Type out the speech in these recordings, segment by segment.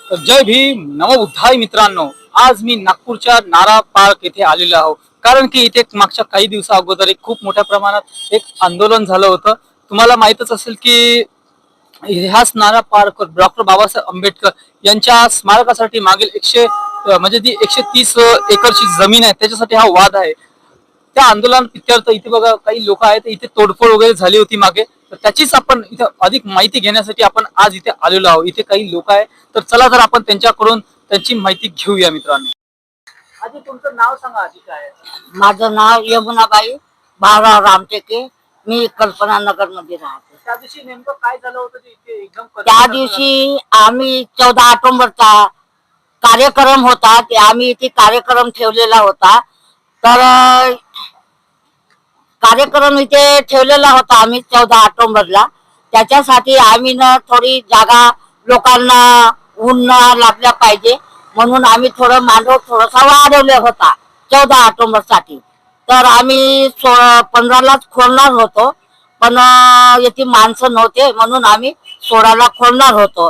जय भीम नवबुद्धाय मित्रांनो, आज मी नागपूरच्या नारा पार्क येथे आलेलो आहो. कारण की इथे मागच्या काही दिवसा अगोदर एक खूप मोठ्या प्रमाणात एक आंदोलन झालं होतं. तुम्हाला माहीतच असेल की ह्याच नारा पार्क डॉक्टर बाबासाहेब आंबेडकर यांच्या स्मारकासाठी मागील म्हणजे जी 130 एकरची जमीन आहे त्याच्यासाठी हा वाद आहे. त्या आंदोलन इत्यर्थ इथे बघा काही लोक आहेत, इथे तोडफोड वगैरे झाली होती मागे, तर त्याचीच आपण इथे अधिक माहिती घेण्यासाठी आपण आज इथे आलेलो आहोत. इथे काही लोक आहेत, तर चला तर आपण त्यांच्याकडून त्यांची माहिती घेऊया मित्रांनो. आधी तुमचं नाव सांगा, आधी काय आहे? माझं नाव यमुनाबाई भाऊराव रामटेके. मी कल्पना नगर मध्ये राहते. त्या दिवशी नेमकं काय झालं होतं ते इथे एकदम त्या दिवशी आम्ही 14 ऑक्टोबरचा कार्यक्रम होता. ते आम्ही इथे कार्यक्रम ठेवलेला होता. तर कार्यक्रम इथे ठेवलेला होता आम्ही 14 ऑक्टोबरला. त्याच्यासाठी आम्ही ना थोडी जागा लोकांना ऊन लागल्या पाहिजे म्हणून आम्ही थोडं मांडव थोडासा वाढवला होता 14 ऑक्टोबर साठी. तर आम्ही 15लाच खोलणार होतो, पण याची माणसं नव्हते म्हणून आम्ही 16ला खोलणार होतो.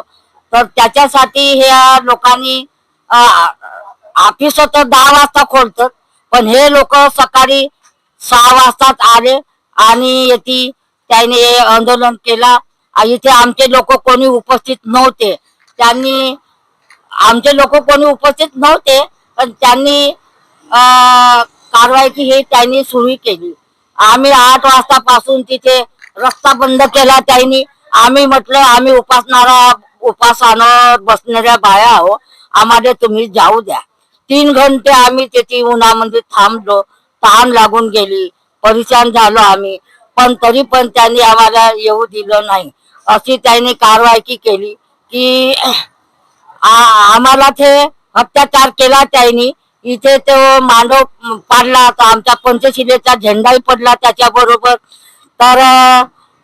तर त्याच्यासाठी ह्या लोकांनी ऑफिस तर 10 वाजता खोलतात, पण हे लोक सकाळी 6 वाजताच आले आणि येथे त्याने आंदोलन केला. इथे आमचे लोक कोणी उपस्थित नव्हते. त्यांनी आमचे लोक कोणी उपस्थित नव्हते, पण त्यांनी कारवाई हे त्यांनी सुरू केली. आम्ही 8 वाजतापासून तिथे रस्ता बंद केला त्यांनी. आम्ही म्हटलं आम्ही उपासानं बसणाऱ्या बाया आहो, आम्हाला तुम्ही जाऊ द्या. 3 घंटे आम्ही तिथे उन्हामध्ये थांबलो. तहान लागून गेली, परेशान झालो आम्ही, पण तरी पण त्यांनी आम्हाला येऊ दिलं नाही. अशी त्यांनी कारवाई केली की आम्हाला ते अत्याचार केला त्यांनी. इथे तो मांडव पाडला, तर आमचा पंचशिलेचा झेंडाही पडला त्याच्याबरोबर. तर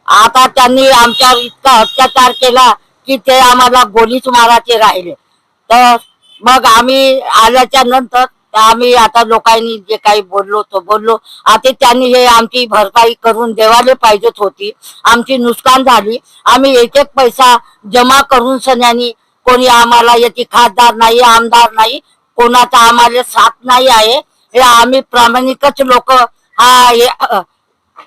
आता त्यांनी आमच्यावर इतका अत्याचार केला की ते आम्हाला गोलीच मारायचे राहिले. तर मग आम्ही आल्याच्या नंतर आम्ही आता लोकांनी जे काही बोललो तो बोललो. आता त्यांनी हे आमची भरपाई करून देवायला पाहिजेत होती. आमची नुकसान झाली. आम्ही एक एक पैसा जमा करून सन्यानी, कोणी आम्हाला येते खासदार नाही, आमदार नाही, कोणाचा आम्हाला साथ नाही आहे. हे आम्ही प्रामाणिकच लोक. हा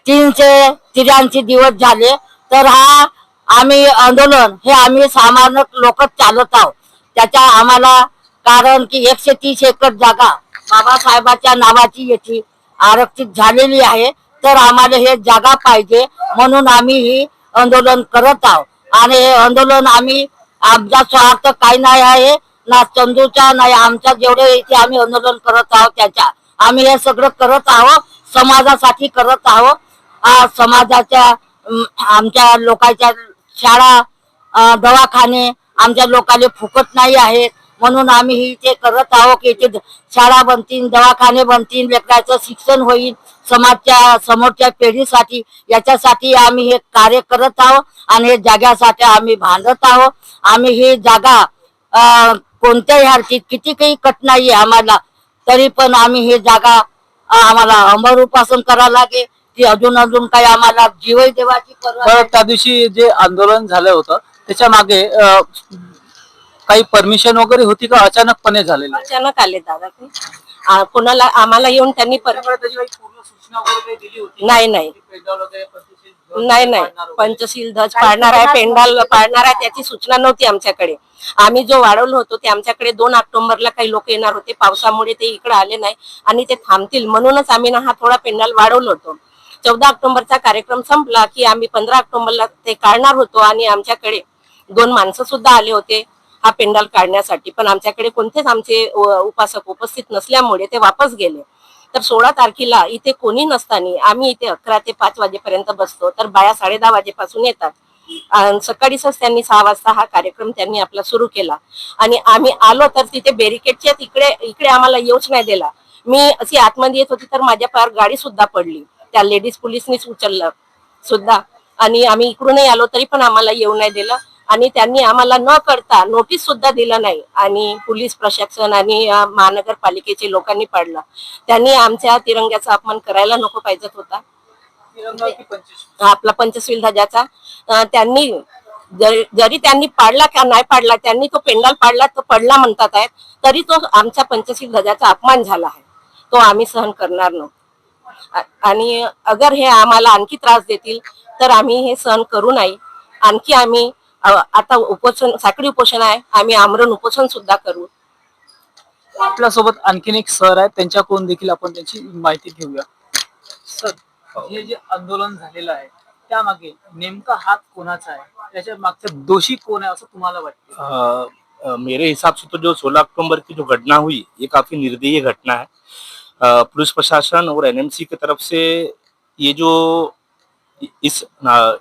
383 दिवस झाले. तर हा आम्ही आंदोलन हे आम्ही सामान्य लोकच चालत आहोत. त्याच्या आम्हाला कारण की 130 एकर जागा बाबासाहेबांच्या नावाची याची आरक्षित झालेली आहे. तर आम्हाला हे जागा पाहिजे म्हणून आम्ही ही आंदोलन करत आहोत. आणि हे आंदोलन आम्ही आमचा स्वार्थ काही नाही आहे ना, चंदूचा नाही, आमचा जेवढे इथे आम्ही आंदोलन करत आहोत त्याच्या आम्ही हे सगळं करत आहोत, समाजासाठी करत आहोत. समाजाच्या आमच्या लोकांच्या शाळा दवाखाने आमच्या लोकांना फुकट नाही आहेत म्हणून आम्ही इथे करत आहोत की इथे शाळा बनतील, दवाखाने बनतील, लेकराचं शिक्षण होईल समाजच्या समोरच्या पिढीसाठी. याच्यासाठी आम्ही हे कार्य करत आहोत आणि हे जाग्यासाठी आम्ही भांडत आहोत. आम्ही ही जागा कोणत्याही हालतीत किती काही कठीणाई आम्हाला, तरी पण आम्ही हे जागा आम्हाला अमर उपासन करावं लागेल की अजून काही आम्हाला जीवही देवाची. त्या दिवशी जे आंदोलन झालं होतं त्याच्या मागे काही परमिशन वगैरे होती का अचानकपणे झालेलं? अचानक आले दादा ते. कोणाला आम्हाला येऊन त्यांनी पूर्ण सूचना वगैरे दिली होती? नाही नाही नाही, पंचशील ध्वज पाडणार आहे, पेंडाल पाडणार आहे, त्याची सूचना नव्हती आमच्याकडे. आम्ही जो वाढवलं होतो ते आमच्याकडे 2 ऑक्टोबरला काही लोक येणार होते. पावसामुळे ते इकडे आले नाही आणि ते थांबतील म्हणूनच आम्ही हा थोडा पेंडाल वाढवलं होतो. 14 ऑक्टोबरचा कार्यक्रम संपला की आम्ही 15 ऑक्टोबरला ते काढणार होतो आणि आमच्याकडे 2 माणसं सुद्धा आले होते हा पेंडाल काढण्यासाठी. पण आमच्याकडे कोणतेच आमचे उपासक उपस्थित नसल्यामुळे ते वापस गेले. तर 16 तारखेला इथे कोणी नसताना आम्ही इथे 11 ते 5 वाजेपर्यंत बसतो. तर बाया 10:30 वाजेपासून येतात. सकाळीच त्यांनी 6 वाजता हा कार्यक्रम त्यांनी आपला सुरू केला आणि आम्ही आलो तर तिथे बॅरिकेडच्या इकडे आम्हाला येऊच नाही दिला. मी अशी आतमध्ये येत होती तर माझ्या पार गाडी सुद्धा पडली. त्या लेडीज पोलिसनीच उचललं सुद्धा आणि आम्ही इकडूनही आलो तरी पण आम्हाला येऊ नाही दिलं. आणि त्यांनी आम्हाला न करता नोटीस सुद्धा दिलं नाही आणि पोलीस प्रशासन आणि महानगरपालिकेचे लोकांनी पाडलं. त्यांनी आमच्या तिरंग्याचा अपमान करायला नको पाहिजे होता. आपला पंचशील ध्वजाचा त्यांनी जरी त्यांनी पाडला का नाही पाडला, त्यांनी तो पेंडॉल पाडला तो पडला म्हणतात आहेत, तरी तो आमच्या पंचशील ध्वजाचा अपमान झाला आहे, तो आम्ही सहन करणार नाही. आणि अगर हे आम्हाला आणखी त्रास देतील तर आम्ही हे सहन करू नाही. आणखी आम्ही आता उपोषण, साखळी उपोषण आहे, आम्ही आमरण उपोषण सुद्धा करू. आपल्यासोबत आणखीन एक सर आहेत, त्यांच्याकडून देखील आपण त्यांची माहिती घेऊया. सर, हे जे आंदोलन झालेलं आहे त्यामागे नेमका हात कोणाचा आहे, त्याच्या मागचा दोषी कोण आहे असं तुम्हाला वाटतं? मेरे हिसाब से तो जो 16 अक्टूबर की जो घटना हुई ये काफी निर्दयी घटना है. पुलिस प्रशासन और एनएमसी की तरफ से ये जो इस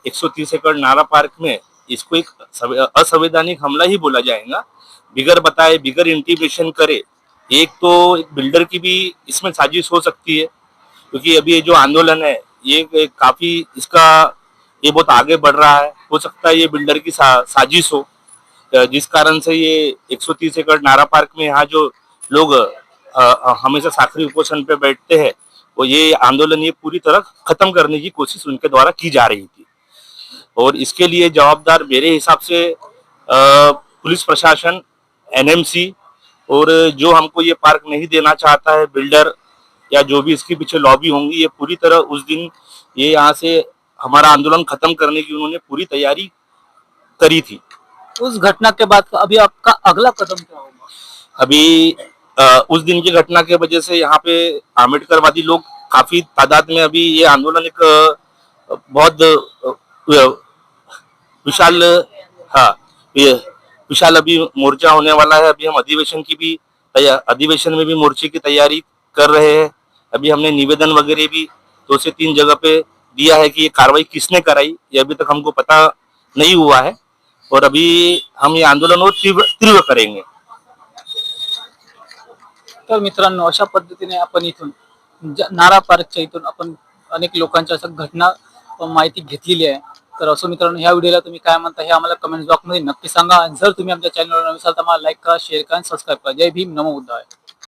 130 एकड़ नारा पार्क में इसको एक असंवैधानिक हमला ही बोला जाएगा. बिगर बताए, बिगर इंटीमेशन करे, एक तो एक बिल्डर की भी इसमें साजिश हो सकती है, क्योंकि अभी ये जो आंदोलन है ये काफी इसका ये बहुत आगे बढ़ रहा है. हो सकता है ये बिल्डर की साजिश हो, जिस कारण से ये 130 एकड़ नारा पार्क में यहाँ जो लोग हमेशा साखरी उपोषण पे बैठते हैं, वो ये आंदोलन ये पूरी तरह खत्म करने की कोशिश उनके द्वारा की जा रही थी. और इसके लिए जवाबदार मेरे हिसाब से पुलिस प्रशासन, एनएमसी, और जो हमको ये पार्क नहीं देना चाहता है बिल्डर या जो भी इसके पीछे लॉबी होंगी, ये पूरी तरह उस दिन ये यहाँ से हमारा आंदोलन खत्म करने की उन्होंने पूरी तैयारी करी थी. उस घटना के बाद अभी आपका अगला कदम क्या होगा? अभी उस दिन की घटना की वजह से यहाँ पे आम्बेडकरवादी लोग काफी तादाद में अभी ये आंदोलन एक बहुत विशाल, हाँ, ये विशाल अभी मोर्चा होने वाला है. अभी हम अधिवेशन में भी मोर्चे की तैयारी कर रहे हैं. अभी हमने निवेदन वगैरह भी 2 से 3 जगह पे दिया है कि ये कार्रवाई किसने कराई, ये अभी तक हमको पता नहीं हुआ है. और अभी हम ये आंदोलन और तीव्र करेंगे. तर मित्रांनो, अशा पद्धतीने आपण इथून नारा पार्कच्या इथून आपण अनेक लोकांच्या असं घटना माहिती घेतलेली आहे. तर असं मित्रांनो, ह्या व्हिडिओला तुम्ही काय म्हणता हे आम्हाला कमेंट बॉक्स मध्ये नक्की सांगा. आणि जर तुम्ही आमच्या चॅनलवर नवीन असाल तर मला लाईक करा, शेअर करा आणि सबस्क्राईब करा. जय भीम, नमो बुद्धाय.